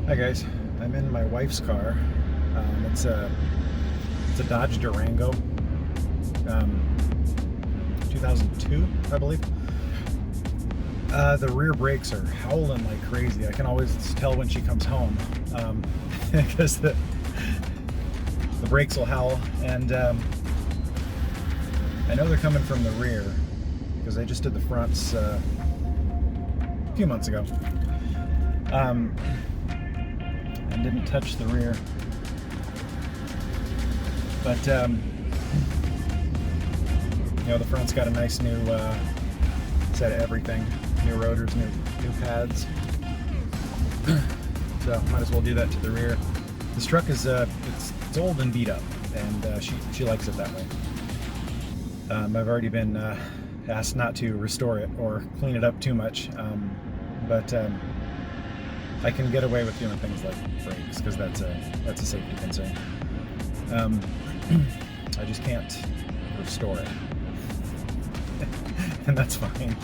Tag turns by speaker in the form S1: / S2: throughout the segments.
S1: Hi guys, I'm in my wife's car. It's a Dodge Durango, 2002, I believe. The rear brakes are howling like crazy. I can always tell when she comes home because the brakes will howl, and I know they're coming from the rear because I just did the fronts a few months ago. And didn't touch the rear, but you know, the front's got a nice new set of everything, new rotors, new pads, so might as well do that to the rear. This truck is it's old and beat up, and she likes it that way. I've already been asked not to restore it or clean it up too much, but I can get away with doing things like brakes because that's a safety concern. I just can't restore it, and that's fine.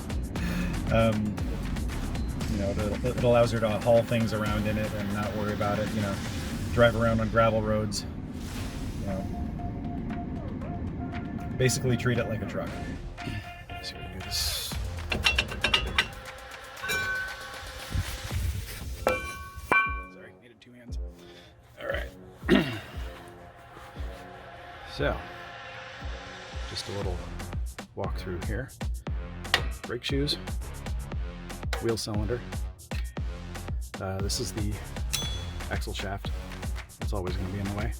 S1: You know, it allows her to haul things around in it and not worry about it. You know, drive around on gravel roads. You know, basically treat it like a truck. Let's see if we can do this. So, just a little walkthrough here. Brake shoes, wheel cylinder. This is the axle shaft. It's always going to be in the way.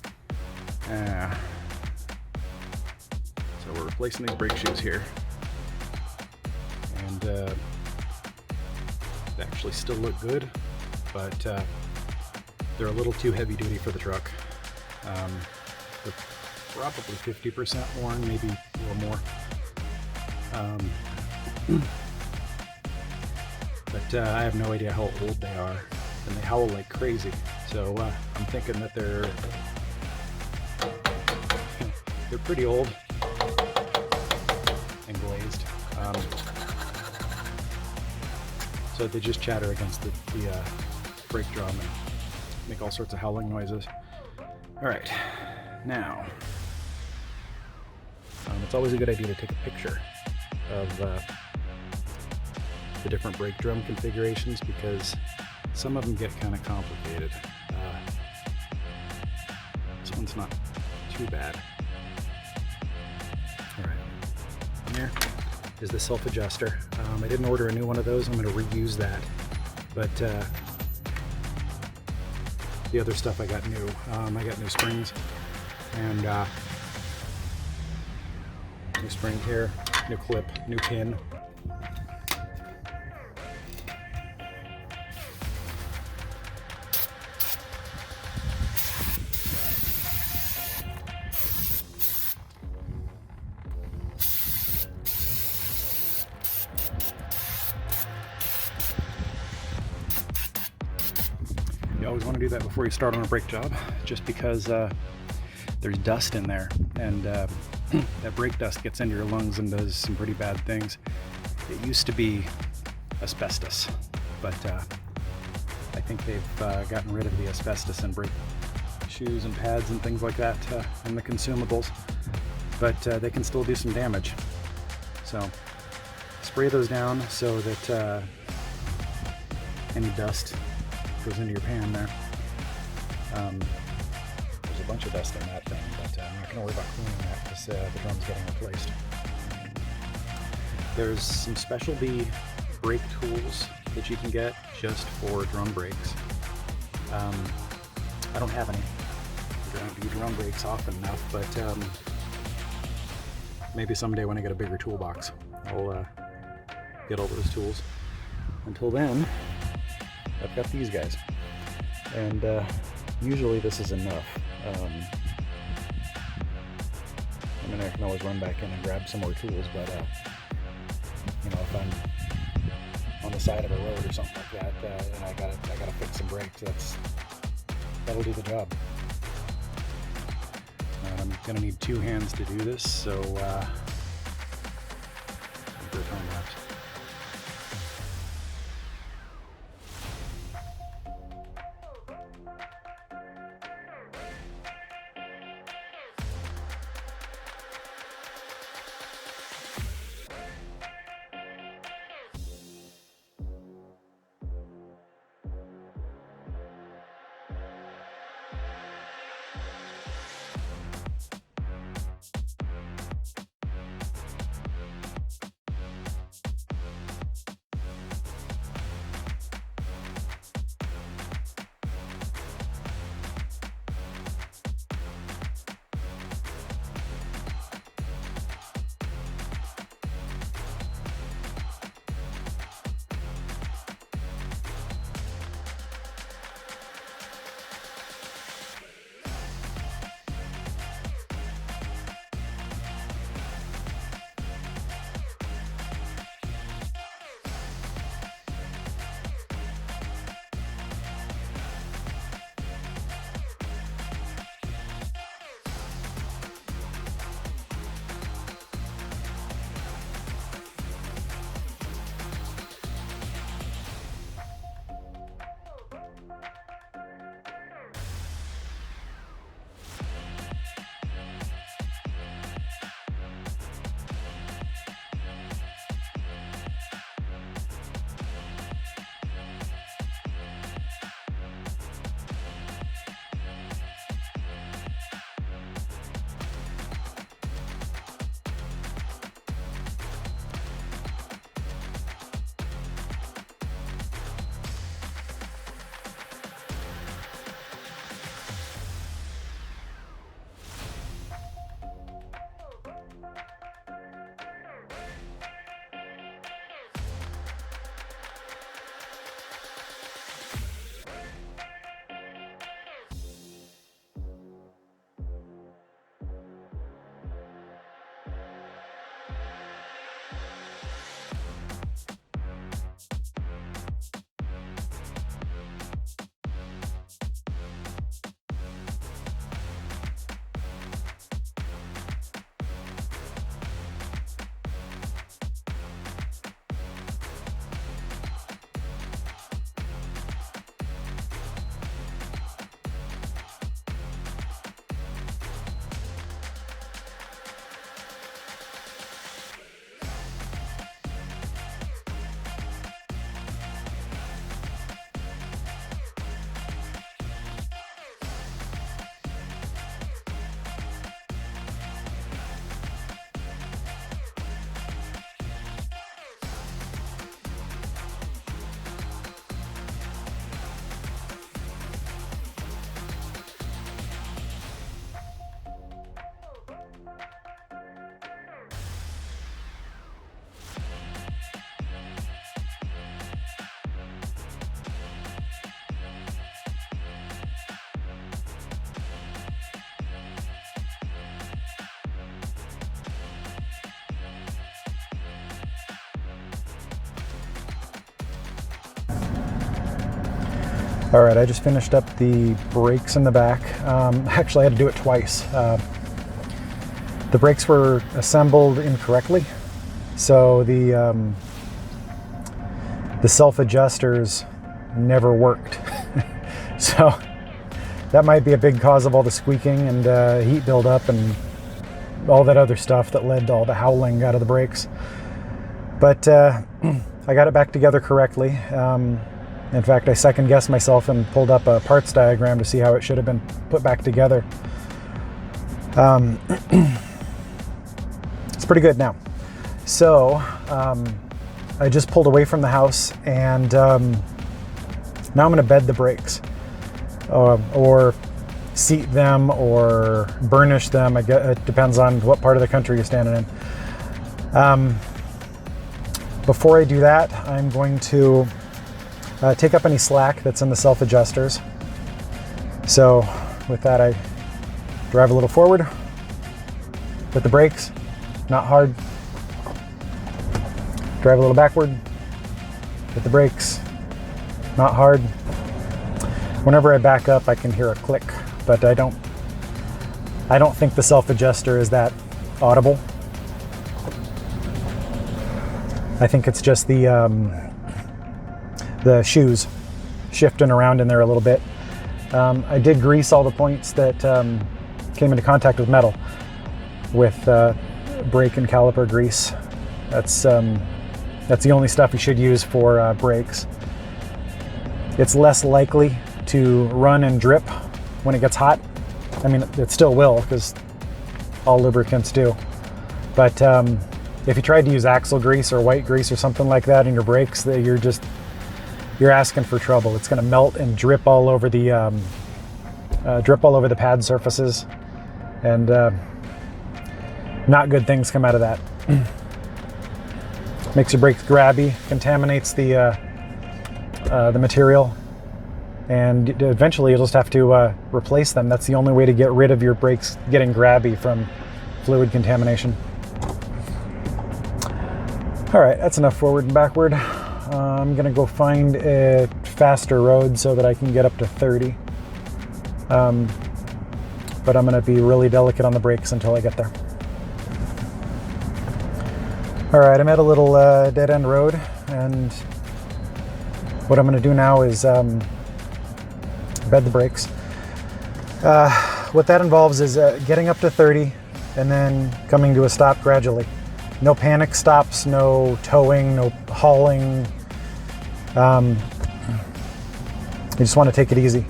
S1: So we're replacing these brake shoes here. And they actually still look good, but they're a little too heavy duty for the truck. They're probably 50% worn, maybe a little more. But I have no idea how old they are, and they howl like crazy. So I'm thinking that they're pretty old and glazed. So they just chatter against the brake drum and make all sorts of howling noises. All right, now. It's always a good idea to take a picture of the different brake drum configurations because some of them get kind of complicated. This one's not too bad. Alright, here is the self-adjuster. I didn't order a new one of those. I'm going to reuse that, but the other stuff I got new. I got new springs and new spring here, new clip, new pin. You always want to do that before you start on a brake job, just because there's dust in there, and that brake dust gets into your lungs and does some pretty bad things. It used to be asbestos, but I think they've gotten rid of the asbestos in brake shoes and pads and things like that, and the consumables, but they can still do some damage. So spray those down so that any dust goes into your pan there. There's a bunch of dust in that thing, but I'm not going to worry about cleaning that because the drum's getting replaced. There's some specialty brake tools that you can get just for drum brakes. I don't have any. I don't do drum brakes often enough, but maybe someday when I get a bigger toolbox, I'll get all those tools. Until then, I've got these guys, and usually this is enough. I mean, I can always run back in and grab some more tools, but you know, if I'm on the side of a road or something like that, and I gotta fix some brakes, that'll do the job. And I'm gonna need two hands to do this, so for a time lapse. All right, I just finished up the brakes in the back. Actually, I had to do it twice. The brakes were assembled incorrectly, so the self-adjusters never worked. So that might be a big cause of all the squeaking and heat buildup and all that other stuff that led to all the howling out of the brakes. But I got it back together correctly. In fact, I second-guessed myself and pulled up a parts diagram to see how it should have been put back together. It's pretty good now. So I just pulled away from the house, and now I'm going to bed the brakes, or seat them, or burnish them. I guess it depends on what part of the country you're standing in. Before I do that, I'm going to take up any slack that's in the self-adjusters. So with that, I drive a little forward with the brakes, not hard. Drive a little backward with the brakes, not hard. Whenever I back up, I can hear a click, but I don't think the self-adjuster is that audible. I think it's just the shoes shifting around in there a little bit. I did grease all the points that came into contact with metal with brake and caliper grease. That's the only stuff you should use for brakes. It's less likely to run and drip when it gets hot. I mean, it still will, because all lubricants do. But if you tried to use axle grease or white grease or something like that in your brakes, you're asking for trouble. It's going to melt and drip all over the pad surfaces, and not good things come out of that. Makes your brakes grabby, contaminates the material, and eventually you'll just have to replace them. That's the only way to get rid of your brakes getting grabby from fluid contamination. All right, that's enough forward and backward. I'm gonna go find a faster road so that I can get up to 30. But I'm gonna be really delicate on the brakes until I get there. All right, I'm at a little dead end road, and what I'm gonna do now is bed the brakes. What that involves is getting up to 30 and then coming to a stop gradually. No panic stops, no towing, no hauling. You just want to take it easy.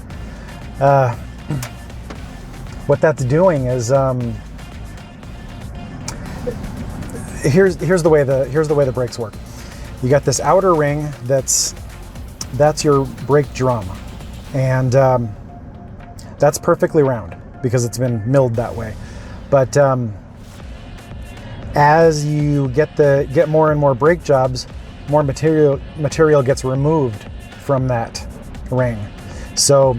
S1: What that's doing is here's the way the brakes work. You got this outer ring that's your brake drum, and that's perfectly round because it's been milled that way. But as you get more and more brake jobs, more material gets removed from that ring. So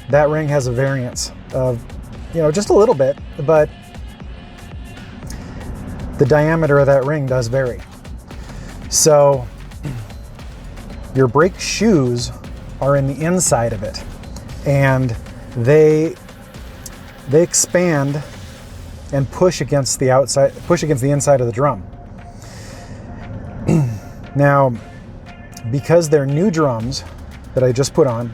S1: that ring has a variance of, just a little bit, but the diameter of that ring does vary. So your brake shoes are in the inside of it, and they expand and push against the inside of the drum. Now, because they're new drums that I just put on,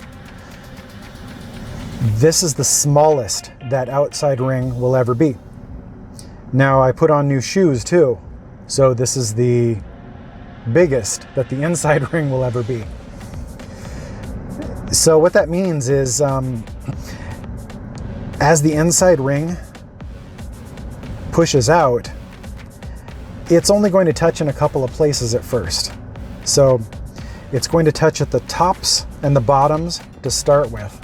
S1: this is the smallest that outside ring will ever be. Now, I put on new shoes too, so this is the biggest that the inside ring will ever be. So what that means is, as the inside ring pushes out, it's only going to touch in a couple of places at first. So it's going to touch at the tops and the bottoms to start with.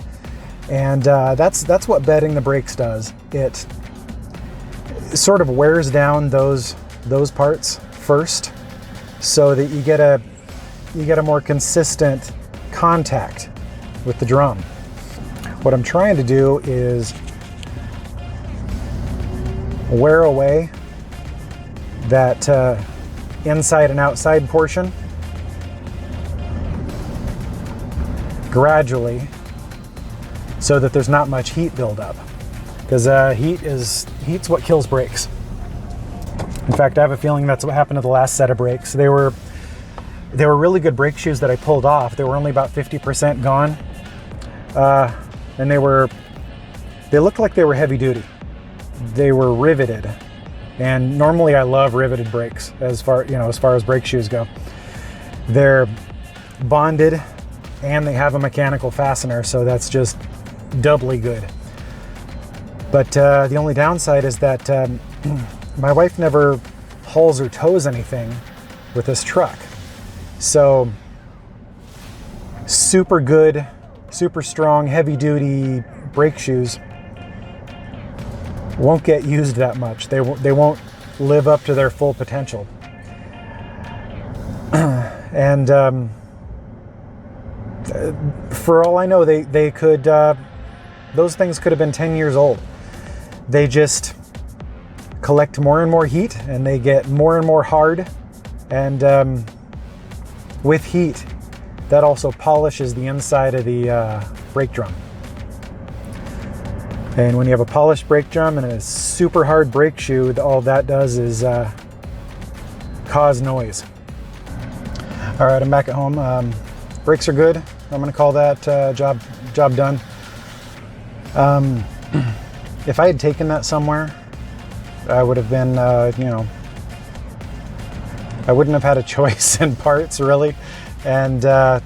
S1: And that's what bedding the brakes does. It sort of wears down those parts first, so that you get a more consistent contact with the drum. What I'm trying to do is wear away that inside and outside portion
S2: gradually so that there's not much heat buildup, because heat's what kills brakes. In fact, I have a feeling that's what happened to the last set of brakes. They were really good brake shoes that I pulled off. They were only about 50% gone, and they looked like they were heavy duty. They were riveted, and normally I love riveted brakes as far as brake shoes go. They're bonded and they have a mechanical fastener, so that's just doubly good. But the only downside is that my wife never hauls or tows anything with this truck. So super good, super strong, heavy duty brake shoes won't get used that much. They won't live up to their full potential. And for all I know, they could, those things could have been 10 years old. They just collect more and more heat, and they get more and more hard. And with heat, that also polishes the inside of the brake drum. And when you have a polished brake drum and a super hard brake shoe, all that does is cause noise. All right, I'm back at home. Brakes are good. I'm gonna call that job done. If I had taken that somewhere, I would have been, I wouldn't have had a choice in parts really, and I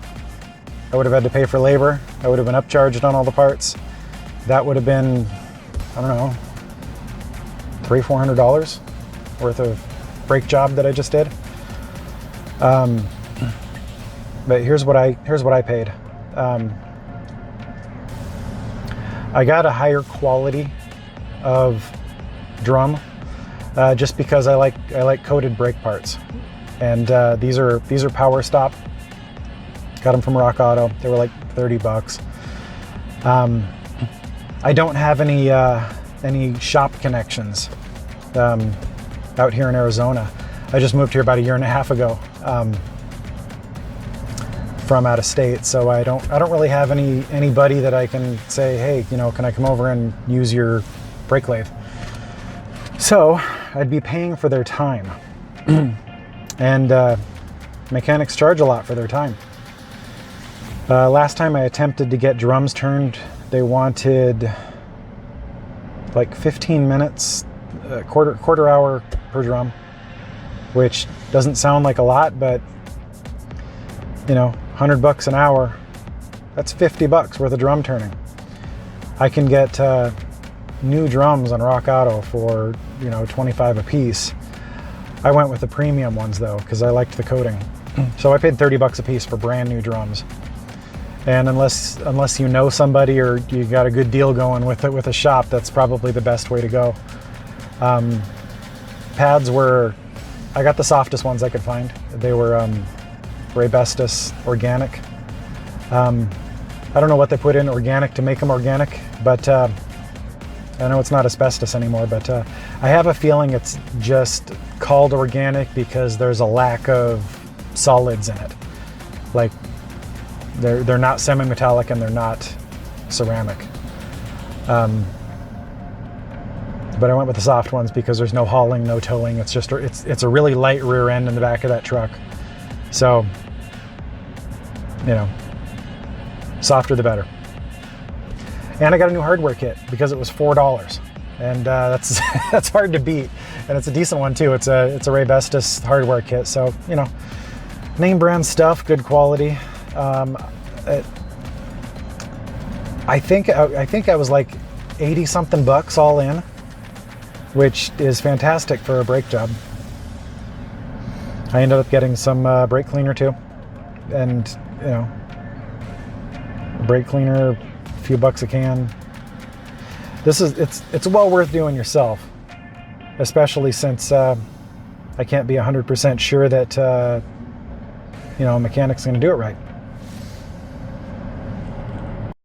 S2: would have had to pay for labor. I would have been upcharged on all the parts. That would have been, I don't know, $300-400 worth of brake job that I just did. But here's what I paid. I got a higher quality of drum just because I like coated brake parts, and these are Power Stop. Got them from Rock Auto. They were like $30. I don't have any shop connections out here in Arizona. I just moved here about 1.5 years ago from out of state, so I don't really have anybody that I can say, hey, can I come over and use your brake lathe? So I'd be paying for their time, and mechanics charge a lot for their time. Last time I attempted to get drums turned, they wanted like 15 minutes, quarter hour per drum, which doesn't sound like a lot, but $100 an hour, that's $50 worth of drum turning. I can get new drums on Rock Auto for $25 a piece. I went with the premium ones though, because I liked the coating. So I paid $30 a piece for brand new drums. And unless you know somebody or you got a good deal going with a shop, that's probably the best way to go. Pads I got the softest ones I could find. They were Asbestos organic. I don't know what they put in organic to make them organic, but I know it's not asbestos anymore, but I have a feeling it's just called organic because there's a lack of solids in it. Like they're not semi-metallic and they're not ceramic. But I went with the soft ones because there's no hauling, no towing. It's just it's a really light rear end in the back of that truck. So, softer the better. And I got a new hardware kit because it was $4, and that's that's hard to beat. And it's a decent one too. It's a Asbestos hardware kit. So name brand stuff, good quality. I think I was like 80 something bucks all in, which is fantastic for a brake job. I ended up getting some brake cleaner too, and brake cleaner, a few bucks a can. It's well worth doing yourself, especially since I can't be 100% sure that a mechanic's going to do it right.